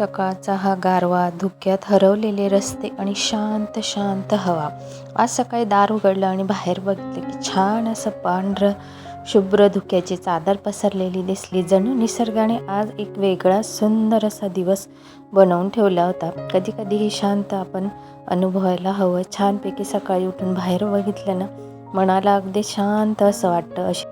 सकाळचा हा गारवा, धुक्यात हरवलेले रस्ते आणि शांत शांत हवा. आज सकाळी दार उघडलं आणि बाहेर बघितले की छान असं पांढरं शुभ्र धुक्याची चादर पसरलेली दिसली. जणू निसर्गाने आज एक वेगळा सुंदर असा दिवस बनवून ठेवला होता. कधी कधी ही शांत आपण अनुभवायला हवं. छानपैकी सकाळी उठून बाहेर बघितलं ना, मनाला अगदी शांत असं वाटतं. अशी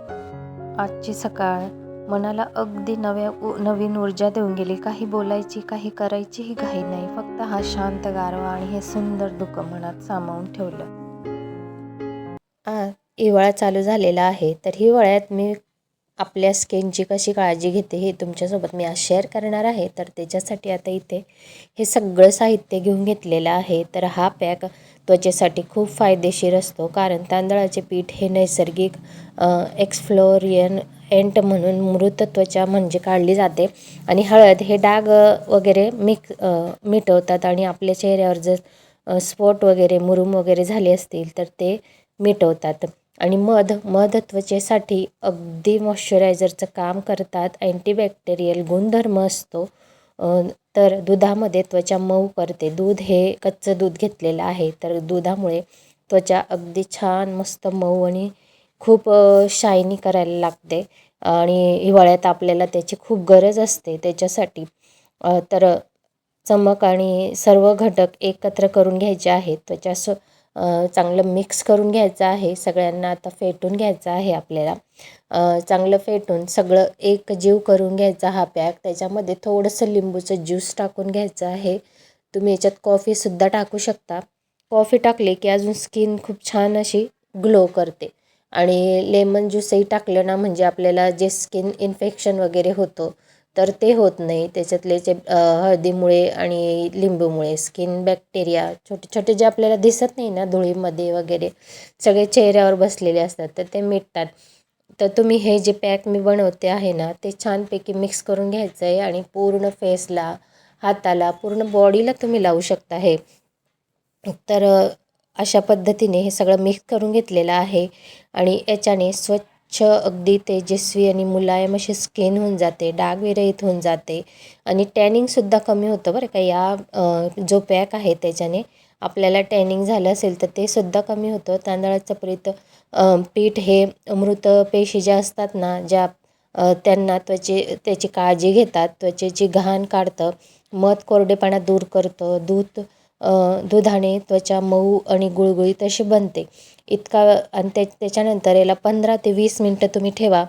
आजची सकाळ मनाला अगदी नवीन ऊर्जा देऊन गेली. काही बोलायची, काही करायचीही घाई नाही. फक्त हा शांत गारवा आणि हे सुंदर धुकं मनात सामावून ठेवलं. हिवाळा चालू झालेला आहे, तर हिवाळ्यात मी आपल्या स्किनची कशी काळजी घेते हे तुमच्यासोबत मी आज शेअर करणार आहे. तर त्याच्यासाठी आता इथे हे सगळं साहित्य घेऊन घेतलेलं आहे. तर हा पॅक त्वचेसाठी खूप फायदेशीर असतो, कारण तांदळाचे पीठ हे नैसर्गिक एक्सफ्लोरियंट म्हणून मृत त्वचा म्हणजे काढली जाते. आणि हळद हे डाग वगैरे मिटवतात आणि आपल्या चेहऱ्यावर जर स्पॉट वगैरे मुरूम वगैरे झाले असतील तर ते मिटवतात. आणि मध त्वचेसाठी अगदी मॉइश्चरायझरचं काम करतात. अँटीबॅक्टेरियल गुणधर्म असतो. तर दुधामध्ये त्वचा मऊ करते. दूध हे कच्चं दूध घेतलेलं आहे, तर दुधामुळे त्वचा अगदी छान मस्त मऊ आणि खूप शायनी करायला लागते. आणि हिवाळ्यात आपल्याला त्याची खूप गरज असते त्याच्यासाठी. तर चमक आणि सर्व घटक एकत्र करून घ्यायचे आहेत. त्वचा चांगलं मिक्स करून घ्यायचं आहे. सगळ्यांना आता फेटून घ्यायचं आहे आपल्याला. चांगलं फेटून सगळं एक जीव करून घ्यायचा हा पॅक. त्याच्यामध्ये थोडंसं लिंबूचं ज्यूस टाकून घ्यायचं आहे. तुम्ही याच्यात कॉफीसुद्धा टाकू शकता. कॉफी टाकली की अजून स्किन खूप छान अशी ग्लो करते. आणि लेमन ज्यूसही टाकलं ना, म्हणजे आपल्याला जे स्किन इन्फेक्शन वगैरे होतं तर ते होत नाही. त्याच्यातले जे हळदीमुळे आणि लिंबूमुळे स्किन बॅक्टेरिया छोटे छोटे जे आपल्याला दिसत नाही ना धुळीमध्ये वगैरे सगळे चेहऱ्यावर बसलेले असतात, तर ते मिटतात. तर तुम्ही हे जे पॅक मी बनवते आहे ना, ते छानपैकी मिक्स करून घ्यायचं आहे आणि पूर्ण फेसला, हाताला, पूर्ण बॉडीला तुम्ही लावू शकता हे. तर अशा पद्धतीने हे सगळं मिक्स करून घेतलेलं आहे. आणि याच्याने स्वच्छ अगदी तेजस्वी आणि मुलायम अशी स्किन होऊन जाते. डागविरहित होऊन जाते आणि टॅनिंगसुद्धा कमी होतं बरं का. या जो पॅक आहे त्याच्याने आपल्याला टॅनिंग झालं असेल तर ते सुद्धा कमी होतं. तांदळाचं पीठ हे मृत पेशी ज्या असतात ना, ज्या त्यांना त्याची काळजी घेतात. त्वचेची घाण काढतं, मध कोरडेपणा दूर करतं. दुधाने त्वचा मऊ आणि गुळगुळीत अशी बनते. आणि त्याच्यानंतर याला 15 ते 20 मिनटं तुम्ही ठेवा.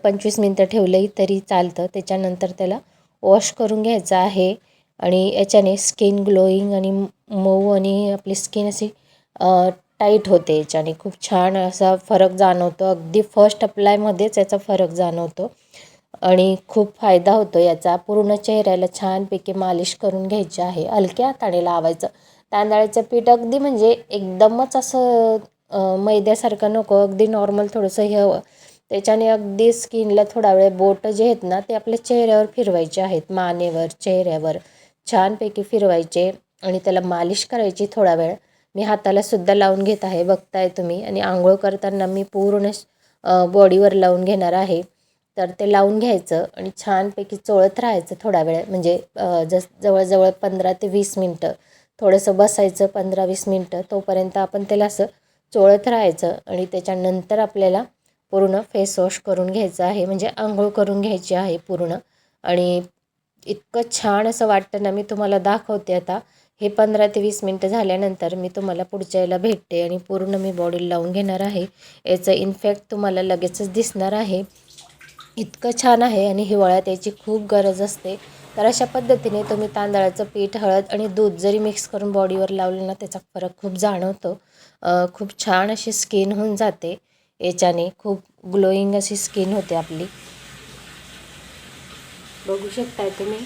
25 मिनटं ठेवलंही तरी चालतं. त्याच्यानंतर त्याला वॉश करून घ्यायचं आहे. आणि याच्याने स्किन ग्लोईंग आणि मऊ आणि आपली स्किन अशी टाईट होते. याच्याने खूप छान असा फरक जाणवतो. अगदी फर्स्ट अप्लायमध्येच याचा फरक जाणवतो आणि खूप फायदा होतो याचा. पूर्ण चेहऱ्याला छानपैकी मालिश करून घ्यायची आहे. हलक्या हाताने लावायचं. तांदळाचं पीठ अगदी म्हणजे एकदमच असं मैद्यासारखं नको, अगदी नॉर्मल थोडंसं हे हवं. त्याच्याने अगदी स्किनला थोडा वेळ बोट जे आहेत ना ते आपल्या चेहऱ्यावर फिरवायचे आहेत. मानेवर, चेहऱ्यावर छानपैकी फिरवायचे आणि त्याला मालिश करायची थोडा वेळ. मी हाताला सुद्धा लावून घेत आहे, बघताय तुम्ही. आणि आंघोळ करताना मी पूर्ण बॉडीवर लावून घेणार आहे. तर ते लावून घ्यायचं आणि छानपैकी चोळत राहायचं थोडा वेळ. म्हणजे जवळजवळ 15 ते 20 मिनटं थोडंसं बसायचं. 15-20 मिनटं तोपर्यंत आपण त्याला असं चोळत राहायचं. आणि त्याच्यानंतर आपल्याला पूर्ण फेस वॉश करून घ्यायचं आहे, म्हणजे आंघोळ करून घ्यायची आहे पूर्ण. आणि इतकं छान असं वाटतं ना, मी तुम्हाला दाखवते आता. हे 15 ते 20 मिनटं झाल्यानंतर मी तुम्हाला पुढच्या याला भेटते आणि पूर्ण मी बॉडीला लावून घेणार आहे. याचं इन्फॅक्ट तुम्हाला लगेचच दिसणार आहे. इतकं छान आहे आणि हिवाळ्यात याची खूप गरज असते. तर अशा पद्धतीने तुम्ही तांदळाचं पीठ, हळद आणि दूध जरी मिक्स करून बॉडीवर लावलं ना, त्याचा फरक खूप जाणवतो. खूप छान अशी स्किन होऊन जाते याच्याने. खूप ग्लोईंग अशी स्किन होते आपली. बघू शकताय तुम्ही.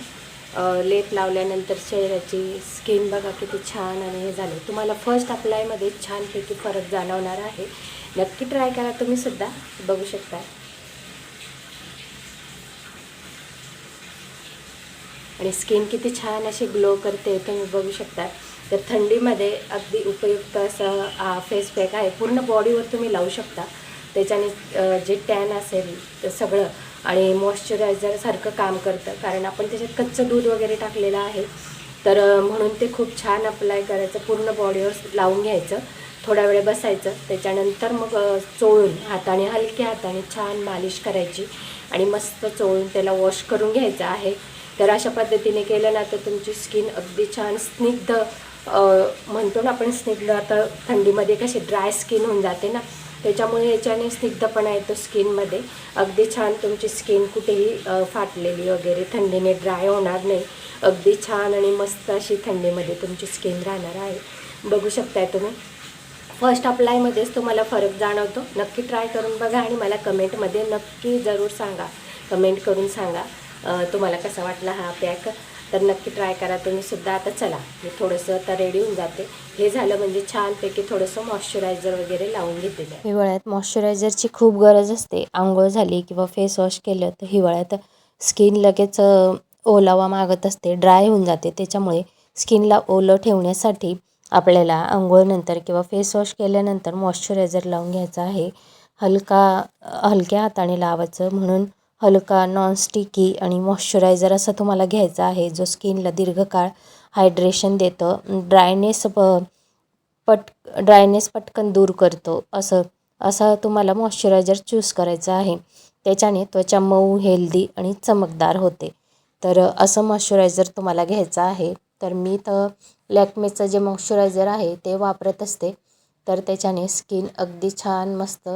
लेप लावल्यानंतर चेहऱ्याची स्किन बघा किती छान आणि हे झाले. तुम्हाला फर्स्ट अप्लायमध्ये छानपैकी फरक जाणवणार आहे. नक्की ट्राय करा तुम्ही सुद्धा. बघू शकता आणि स्किन किती छान अशी ग्लो करते तुम्ही बघू शकता. तर थंडीमध्ये अगदी उपयुक्त असा फेस पॅक आहे. पूर्ण बॉडीवर तुम्ही लावू शकता. त्याच्याने जे टॅन असेल तर सगळं आणि मॉइश्चरायझरसारखं काम करतं, कारण आपण त्याच्यात कच्चं दूध वगैरे टाकलेलं आहे. तर म्हणून ते खूप छान अप्लाय करायचं, पूर्ण बॉडीवर लावून घ्यायचं, थोडा वेळ बसायचं, त्याच्यानंतर मग चोळून हाताने, हलक्या हाताने छान मालिश करायची आणि मस्त चोळून त्याला वॉश करून घ्यायचं आहे. तर अशा पद्धतीने केलं ना तर तुमची स्किन अगदी छान स्निग्ध, म्हणतो ना आपण स्निग्ध, आता थंडीमध्ये कशी ड्राय स्किन होऊन जाते ना, त्याच्यामुळे याच्याने स्निग्धपणा येतो स्किनमध्ये. अगदी छान तुमची स्किन कुठेही फाटलेली वगैरे थंडीने ड्राय होणार नाही, अगदी छान आणि मस्त अशी थंडीमध्ये तुमची स्किन राहणार आहे. बघू शकताय तुम्ही. फर्स्ट अप्लायमध्येच तुम्हाला फरक जाणवतो. नक्की ट्राय करून बघा आणि मला कमेंटमध्ये नक्की जरूर सांगा, कमेंट करून सांगा तुम्हाला कसा वाटला हा पॅक. तर नक्की ट्राय करा तुम्हीसुद्धा. आता चला मी थोडंसं आता रेडी होऊन जाते. हे झालं म्हणजे छानपैकी थोडंसं मॉइश्चरायझर वगैरे लावून घेतलेलं आहे. हिवाळ्यात मॉइश्चरायझरची खूप गरज असते. आंघोळ झाली किंवा फेस वॉश केलं तर हिवाळ्यात स्किन लगेच ओलावा मागत असते, ड्राय होऊन जाते. त्याच्यामुळे स्किनला ओलं ठेवण्यासाठी आपल्याला अंघोळनंतर किंवा फेस वॉश केल्यानंतर मॉइश्चरायझर लावून घ्यायचं आहे. हलक्या हाताने लावायचं, म्हणून हलका, नॉनस्टिकी आणि मॉइश्चरायझर असं तुम्हाला घ्यायचं आहे, जो स्किनला दीर्घकाळ हायड्रेशन देतं, ड्रायनेस पटकन दूर करतो. असं तुम्हाला मॉइश्चरायझर चूज करायचं आहे. त्याच्याने त्वचा मऊ, हेल्दी आणि चमकदार होते. तर असं मॉइश्चरायझर तुम्हाला घ्यायचं आहे. तर मी तर लॅक्मेचं जे मॉइश्चरायझर आहे ते वापरत असते. तर त्याच्याने स्किन अगदी छान मस्त,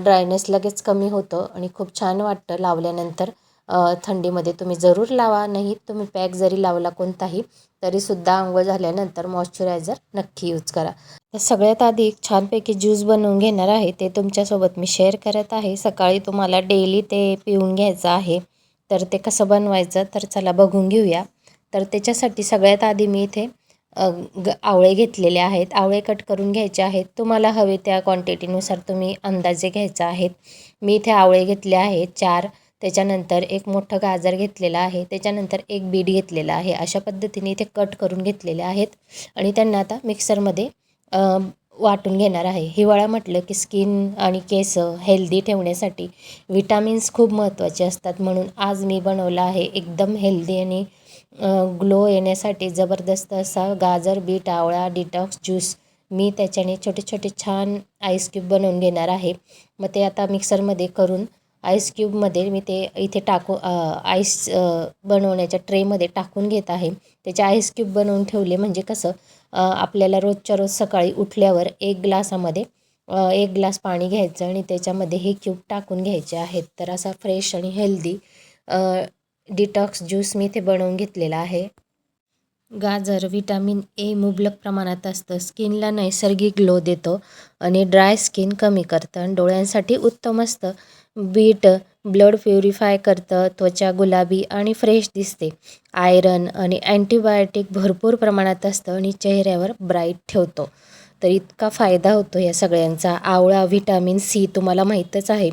ड्रायनेस लगेच कमी होतं आणि खूप छान वाटतं लावल्यानंतर. थंडीमध्ये तुम्ही जरूर लावा, नाही तुम्ही पॅक जरी लावला कोणताही तरीसुद्धा अंघोळ झाल्यानंतर मॉइश्चरायझर नक्की यूज करा. तर सगळ्यात आधी छानपैकी ज्यूस बनवून घेणार आहे, ते तुमच्यासोबत मी शेअर करत आहे. सकाळी तुम्हाला डेली ते पिऊन घ्यायचं आहे. तर ते कसं बनवायचं तर चला बघून घेऊया. तर त्याच्यासाठी सगळ्यात आधी मी इथे आवळे घेतलेले आहेत. आवळे कट करून घ्यायचे आहेत. तुम्हाला हवे त्या क्वांटिटीनुसार तुम्ही अंदाजे घ्यायचा आहेत. मी इथे आवळे घेतले आहेत 4. त्याच्यानंतर एक मोठं गाजर घेतलेलं आहे. त्याच्यानंतर एक बीट घेतलेला आहे. अशा पद्धतीने इथे कट करून घेतलेले आहेत आणि त्यांना आता मिक्सरमध्ये वाटून घेणार आहे. हिवाळा म्हटलं की स्किन आणि केस हेल्दी ठेवण्यासाठी विटामिन्स खूप महत्त्वाचे असतात, म्हणून आज मी बनवला आहे एकदम हेल्दी आणि ग्लो येण्यासाठी जबरदस्त असा गाजर, बीट, आवळा डिटॉक्स ज्यूस. मी त्याच्याने छोटे छोटे छान आईस क्यूब बनवून घेणार आहे. मग ते आता मिक्सरमध्ये करून आईस क्यूबमध्ये मी ते इथे आईस बनवण्याच्या ट्रेमध्ये टाकून घेत आहे. त्याचे आईस क्यूब बनवून ठेवले म्हणजे कसं, आपल्याला रोजच्या रोज सकाळी उठल्यावर एक ग्लास पाणी घ्यायचं आणि त्याच्यामध्ये हे क्यूब टाकून घ्यायचे आहेत. तर असा फ्रेश आणि हेल्दी डिटॉक्स ज्यूस मी इथे बनवून घेतलेला आहे. गाजर व्हिटॅमिन ए मुबलक प्रमाणात असतं, स्किनला नैसर्गिक ग्लो देतो आणि ड्राय स्किन कमी करतं आणि डोळ्यांसाठी उत्तम असतं. बीट ब्लड प्युरिफाय करतं, त्वचा गुलाबी आणि फ्रेश दिसते. आयरन आणि अँटीबायोटिक भरपूर प्रमाणात असतं आणि चेहऱ्यावर ब्राईट ठेवतो. तर इतका फायदा होतो या सगळ्यांचा. आवळा व्हिटॅमिन सी तुम्हाला माहीतच आहे,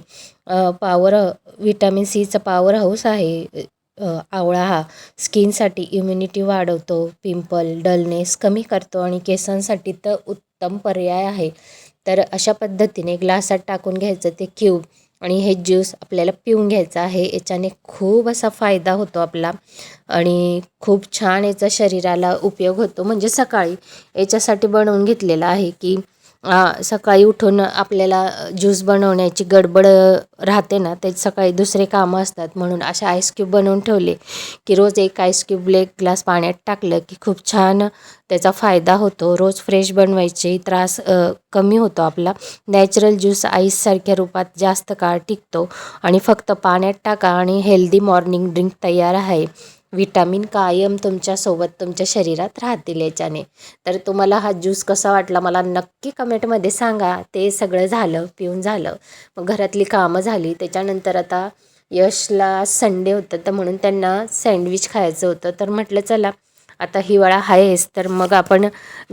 व्हिटॅमिन सीचा पॉवर हाऊस आहे. आवळा हा स्किनसाठी इम्युनिटी वाढवतो, पिंपल, डलनेस कमी करतो आणि केसांसाठी तर उत्तम पर्याय आहे. तर अशा पद्धतीने ग्लासात टाकून घ्यायचं ते क्यूब आणि हे ज्यूस आपल्याला पिऊन घ्यायचं आहे. याच्याने खूप असा फायदा होतो आपला आणि खूप छान याचा शरीराला उपयोग होतो. म्हणजे सकाळी याच्यासाठी बनवून घेतलेला आहे की सकाळी उठून आपल्याला ज्यूस बनवण्याची गडबड राहते ना, ते सकाळी दुसरे कामं असतात, म्हणून अशा आईस क्यूब बनवून ठेवले की रोज एक आईस क्यूब एक ग्लास पाण्यात टाकलं की खूप छान त्याचा फायदा होतो. रोज फ्रेश बनवायचे त्रास कमी होतो आपला. नॅचरल ज्यूस आईससारख्या रूपात जास्त काळ टिकतो आणि फक्त पाण्यात टाका आणि हेल्दी मॉर्निंग ड्रिंक तयार आहे. विटामिन कायम तुमच्यासोबत तुमच्या शरीरात राहतील याच्याने. तर तुम्हाला हा ज्यूस कसा वाटला मला नक्की कमेंटमध्ये सांगा. ते सगळं झालं, पिऊन झालं, मग घरातली कामं झाली. त्याच्यानंतर आता यशला संडे होतं, तर म्हणून त्यांना सँडविच खायचं होतं. तर म्हटलं चला आता हिवाळा आहेच, तर मग आपण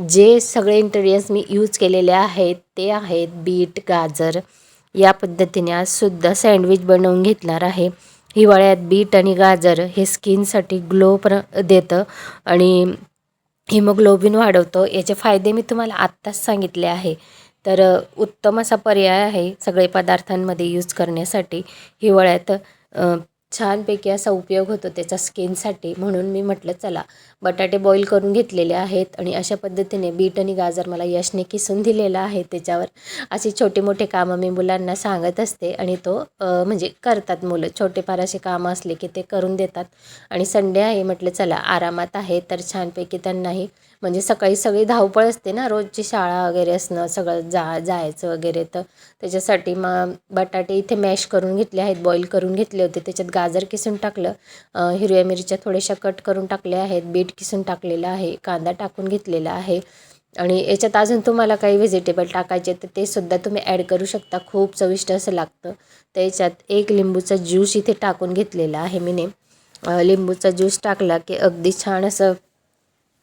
जे सगळे इंग्रेडियंट्स मी यूज केलेले आहेत ते आहेत बीट, गाजर. या पद्धतीने आजसुद्धा सँडविच बनवून घेतणार आहे. हिवाळ्यात बीट आणि गाजर हे स्किनसाठी ग्लो देतं आणि हिमोग्लोबिन वाढवतो. याचे फायदे मी तुम्हाला आत्ताच सांगितले आहे. तर उत्तम असा पर्याय आहे सगळे पदार्थांमध्ये यूज करण्यासाठी. हिवाळ्यात छानपैकी असा उपयोग होतो त्याचा स्किनसाठी. म्हणून मी म्हटलं चला बटाटे बॉईल करून घेतलेले आहेत आणि अशा पद्धतीने बीट आणि गाजर मला यशने किसून दिलेला आहे. त्याच्यावर अशी छोटे मोठे कामं मी मुलांना सांगत असते आणि तो म्हणजे करतात मुलं. छोटेफार असे कामं असले की ते करून देतात. आणि संडे आहे म्हटलं चला आरामात आहे तर छानपैकी त्यांनाही म्हणजे सकाळी सगळी धावपळ असते ना, रोजची शाळा वगैरे असणं, सगळं जायचं वगैरे. तर त्याच्यासाठी मग बटाटे इथे मॅश करून घेतले आहेत, बॉईल करून घेतले होते. त्याच्यात गाजर किसून टाकलं, हिरव्या मिरच्या थोड्याशा कट करून टाकल्या आहेत, बीट किसून टाकलेलं आहे, कांदा टाकून घेतलेला आहे. आणि याच्यात अजून तुम्हाला काही व्हेजिटेबल टाकायचे तर ते सुद्धा तुम्ही ॲड करू शकता. खूप चविष्ट असं लागतं. त्याच्यात एक लिंबूचा ज्यूस इथे टाकून घेतलेला आहे मीने. लिंबूचा ज्यूस टाकला की अगदी छान असं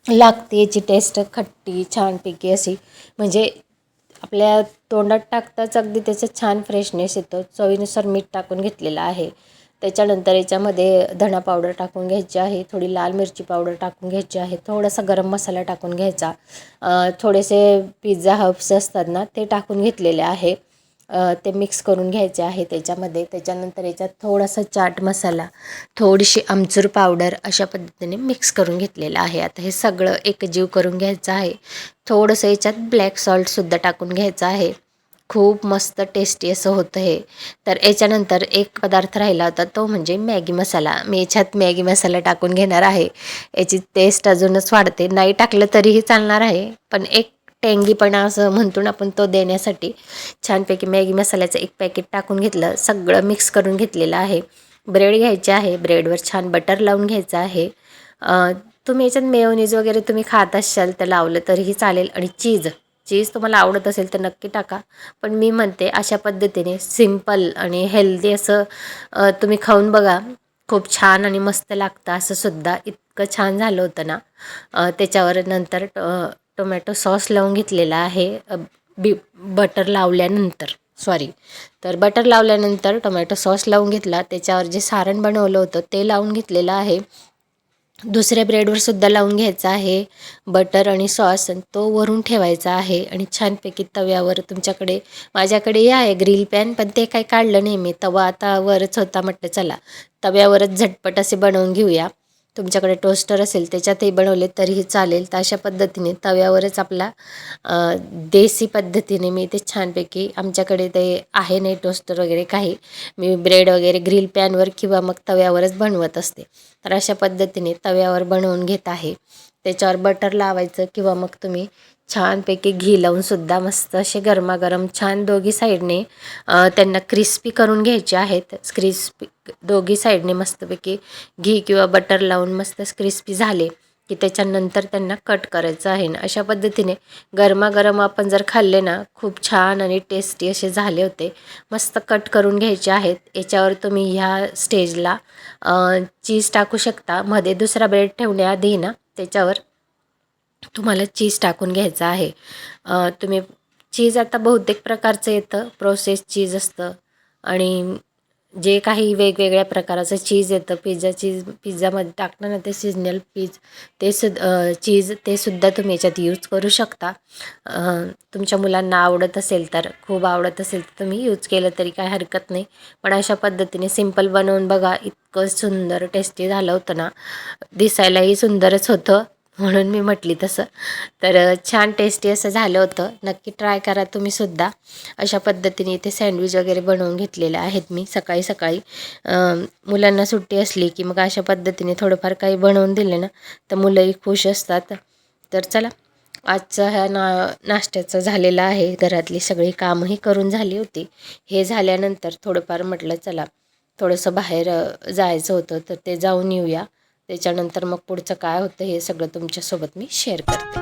लागते. याची टेस्ट खट्टी छानपैकी अशी म्हणजे आपल्या तोंडात टाकताच अगदी त्याचं छान फ्रेशनेस येतो. चवीनुसार मीठ टाकून घेतलेलं आहे. त्याच्यानंतर याच्यामध्ये धना पावडर टाकून घ्यायची आहे, थोडी लाल मिरची पावडर टाकून घ्यायची आहे, थोडासा गरम मसाला टाकून घ्यायचा, थोडेसे पिझ्झा हर्ब्स असतात ना ते टाकून घेतलेले आहे. ते मिक्स करून घ्यायचे आहे त्याच्यामध्ये. त्याच्यानंतर याच्यात थोडासा चाट मसाला, थोडीशी आमचूर पावडर अशा पद्धतीने मिक्स करून घेतलेलं आहे. आता हे सगळं एकजीव करून घ्यायचं आहे. थोडंसं याच्यात ब्लॅक सॉल्टसुद्धा टाकून घ्यायचं आहे. खूप मस्त टेस्टी असं होतं हे. तर याच्यानंतर एक पदार्थ राहिला होता तो म्हणजे मॅगी मसाला. मी याच्यात मॅगी मसाला टाकून घेणार आहे. याची टेस्ट अजूनच वाढते. नाही टाकलं तरीही चालणार आहे, पण एक टेंगीपणा असं म्हणतो ना आपण तो देण्यासाठी छानपैकी मॅगी मसाल्याचं एक पॅकेट टाकून घेतलं. सगळं मिक्स करून घेतलेलं आहे. ब्रेड घ्यायचे आहे, ब्रेडवर छान बटर लावून घ्यायचं आहे. तुम्ही याच्यात मेयोनीज वगैरे तुम्ही खात असाल तर लावलं तरीही चालेल. आणि चीज तुम्हाला आवडत असेल तर नक्की टाका. पण मी म्हणते अशा पद्धतीने सिंपल आणि हेल्दी असं तुम्ही खाऊन बघा. खूप छान आणि मस्त लागतं. असं सुद्धा इतकं छान झालं होतं ना. त्याच्यावर नंतर टोमॅटो सॉस लावून घेतलेला आहे. बटर लावल्यानंतर तर बटर लावल्यानंतर टोमॅटो सॉस लावून घेतला. त्याच्यावर जे सारण बनवलं होतं ते लावून घेतलेलं आहे. दुसऱ्या ब्रेडवर सुद्धा लावून घ्यायचा आहे बटर आणि सॉस, आणि तो वरून ठेवायचा आहे. आणि छानपैकी तव्यावर माझ्याकडे आहे ग्रिल पॅन, पण ते काही काढलं नाही मी. तवा आता वरच होता, म्हटलं चला तव्यावरच झटपट असे बनवून घेऊया. तुमच्याकडे टोस्टर असेल त्याच्यातही बनवले तरीही चालेल. तर अशा पद्धतीने तव्यावरच आपला देसी पद्धतीने मी ते छानपैकी, आमच्याकडे ते आहे नाही टोस्टर वगैरे काही, मी ब्रेड वगैरे ग्रिल पॅनवर किंवा मग तव्यावरच बनवत असते. तर अशा पद्धतीने तव्यावर बनवून घेत आहे. त्याच्यावर बटर लावायचं किंवा मग तुम्ही छानपैकी घी लावूनसुद्धा मस्त असे गरमागरम छान दोघी साईडने त्यांना क्रिस्पी करून घ्यायचे आहेत. दोघी साईडने मस्तपैकी घी किंवा बटर लावून मस्त क्रिस्पी झाले की त्याच्यानंतर त्यांना कट करायचं आहे. ना अशा पद्धतीने गरमागरम आपण जर खाल्ले ना खूप छान आणि टेस्टी असे झाले होते. मस्त कट करून घ्यायचे आहेत. याच्यावर तुम्ही ह्या स्टेजला चीज टाकू शकता. मध्ये दुसरा ब्रेड ठेवण्याआधी ना त्याच्यावर तुम्हाला चीज टाकून घ्यायचं आहे. तुम्ही चीज आता बहुतेक प्रकारचं येतं, प्रोसेस चीज असतं आणि जे काही वेगवेगळ्या प्रकाराचं चीज येतं, पिझ्झामध्ये टाकलं ना ते सिजनल चीज ते सुद्धा तुम्ही याच्यात यूज करू शकता. तुमच्या मुलांना आवडत असेल तर, खूप आवडत असेल तर तुम्ही यूज केलं तरी काय हरकत नाही. पण अशा पद्धतीने सिंपल बनवून बघा. इतकं सुंदर टेस्टी झालं होतं ना, दिसायलाही सुंदरच होतं म्हणून मी म्हटली तसं. तर छान टेस्टी असं झालं होतं. नक्की ट्राय करा तुम्ही सुद्धा. अशा पद्धतीने इथे सँडविच वगैरे बनवून घेतलेले आहेत मी सकाळी सकाळी. मुलांना सुट्टी असली की मग अशा पद्धतीने थोडंफार काही बनवून दिले ना तर मुलंही खुश असतात. तर चला आजचं ह्या नाश्त्याचं झालेलं आहे. घरातली सगळी कामंही करून झाली होती. हे झाल्यानंतर थोडंफार म्हटलं चला थोडंसं बाहेर जायचं होतं तर ते जाऊन येऊया. त्याच्यानंतर मग पुढचं काय होतं हे सगळं तुमच्यासोबत मी शेअर करते.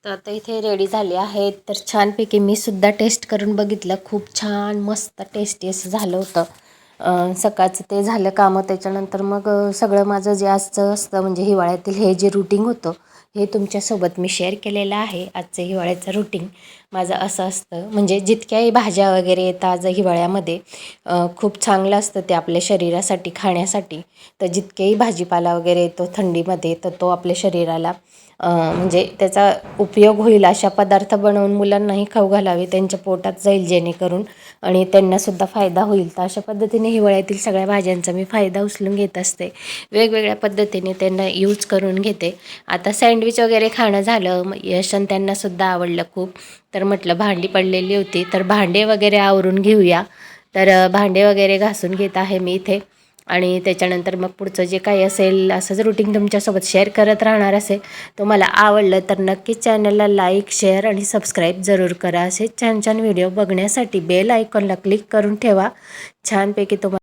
तर आता इथे रेडी झाले आहेत. तर छानपैकी मी सुद्धा टेस्ट करून बघितलं. खूप छान मस्त टेस्टी असं झालं होतं. सकाळचं ते झालं कामं. त्याच्यानंतर मग सगळं माझं जे आजचं असतं म्हणजे हिवाळ्यातील हे जे रुटीन होतं हे तुमच्यासोबत मी शेअर केलेलं आहे. आजचं हिवाळ्याचं रुटीन माझं असं असतं. म्हणजे जितक्याही भाज्या वगैरे येतात हिवाळ्यामध्ये खूप चांगलं असतं ते आपल्या शरीरासाठी खाण्यासाठी. तर जितकेही भाजीपाला वगैरे येतो थंडीमध्ये तर तो आपल्या शरीराला म्हणजे त्याचा उपयोग होईल अशा पदार्थ बनवून मुलांनाही खाऊ घालावे, त्यांच्या पोटात जाईल जेणेकरून आणि त्यांनासुद्धा फायदा होईल. तर अशा पद्धतीने हिवाळ्यातील सगळ्या भाज्यांचा मी फायदा उचलून घेत असते. वेगवेगळ्या पद्धतीने त्यांना यूज करून घेते. आता सँडविच वगैरे खाणं झालं, यश आणि त्यांनासुद्धा आवडलं खूप. तर म्हटलं भांडी पडलेली होती तर भांडे वगैरे आवरून घेऊया. तर भांडे वगैरे घासून घेत आहे मी इथे आणि त्याच्यानंतर मग पुढचं जे काही असेल असंच रुटीन तुमच्यासोबत शेअर करत राहणार असेल. तुम्हाला आवडलं तर नक्कीच चॅनलला लाईक, शेअर आणि सबस्क्राईब जरूर करा. असे छान छान व्हिडिओ बघण्यासाठी बेल आयकॉनला क्लिक करून ठेवा. छानपैकी तुम्हाला